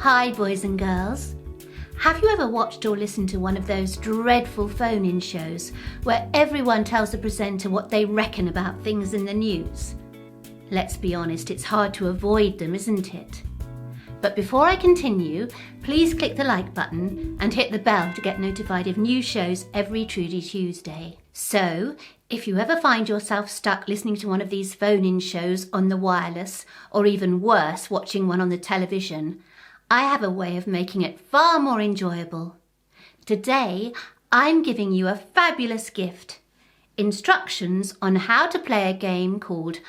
Hi boys and girls. Have you ever watched or listened to one of those dreadful phone-in shows where everyone tells the presenter what they reckon about things in the news? Let's be honest, it's hard to avoid them, isn't it? But before I continue, please click the like button and hit the bell to get notified of new shows every Trudy Tuesday. So, if you ever find yourself stuck listening to one of these phone-in shows on the wireless, or even worse, watching one on the television, I have a way of making it far more enjoyable. Today, I'm giving you a fabulous gift. Instructions on how to play a game called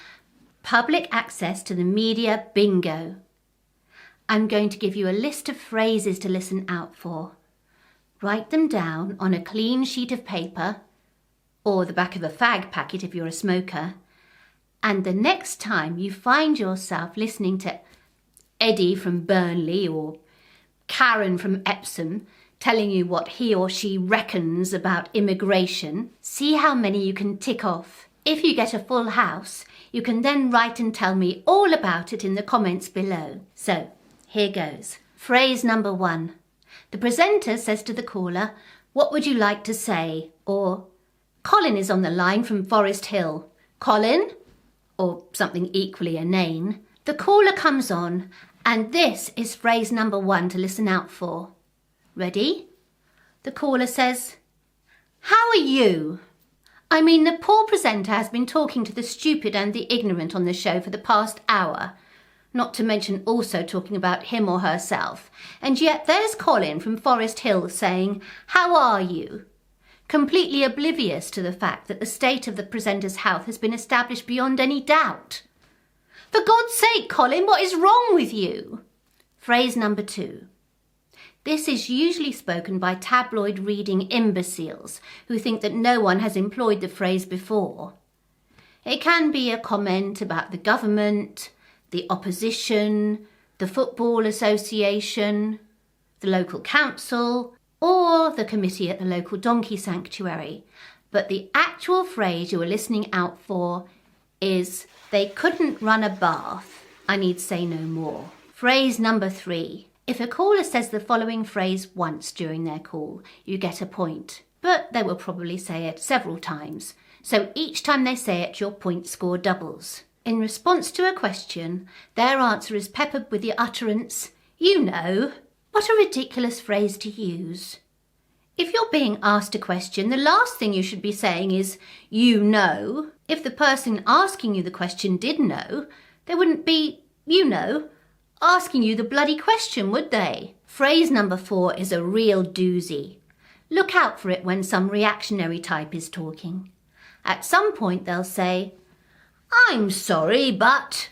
Public Access to the Media Bingo. I'm going to give you a list of phrases to listen out for. Write them down on a clean sheet of paper, or the back of a fag packet if you're a smoker, and the next time you find yourself listening to Eddie from Burnley or Karen from Epsom telling you what he or she reckons about immigration, see how many you can tick off. If you get a full house, you can then write and tell me all about it in the comments below. So, here goes. Phrase number 1. The presenter says to the caller, "What would you like to say?" Or, "Colin is on the line from Forest Hill. Colin?" Or something equally inane. The caller comes on, and this is phrase number 1 to listen out for. Ready? The caller says, "How are you?" I mean, the poor presenter has been talking to the stupid and the ignorant on the show for the past hour, not to mention also talking about him or herself, and yet there's Colin from Forest Hill saying, "How are you?" completely oblivious to the fact that the state of the presenter's health has been established beyond any doubt. For God's sake, Colin, what is wrong with you? Phrase number 2. This is usually spoken by tabloid-reading imbeciles who think that no one has employed the phrase before. It can be a comment about the government, the opposition, the Football Association, the local council, or the committee at the local donkey sanctuary. But the actual phrase you are listening out for is, "They couldn't run a bath. I need say no more." Phrase number 3. If a caller says the following phrase once during their call, you get a point. But they will probably say it several times, so each time they say it, your point score doubles. In response to a question, their answer is peppered with the utterance, "You know." What a ridiculous phrase to use. If you're being asked a question, the last thing you should be saying is, "You know." If the person asking you the question did know, they wouldn't be, asking you the bloody question, would they? Phrase number 4 is a real doozy. Look out for it when some reactionary type is talking. At some point they'll say, "I'm sorry, but..."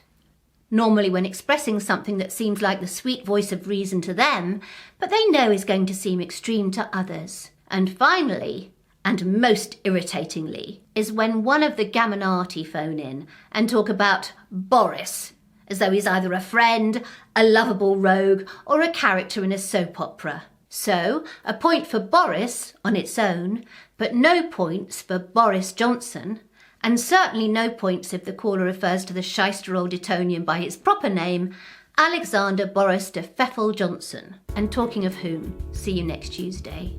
normally when expressing something that seems like the sweet voice of reason to them, but they know is going to seem extreme to others. And finally, and most irritatingly, is when one of the Gammonati phone in and talk about Boris, as though he's either a friend, a lovable rogue, or a character in a soap opera. So, a point for Boris on its own, but no points for Boris Johnson, and certainly no points if the caller refers to the shyster old Etonian by his proper name, Alexander Boris de Pfeffel Johnson. And talking of whom, see you next Tuesday.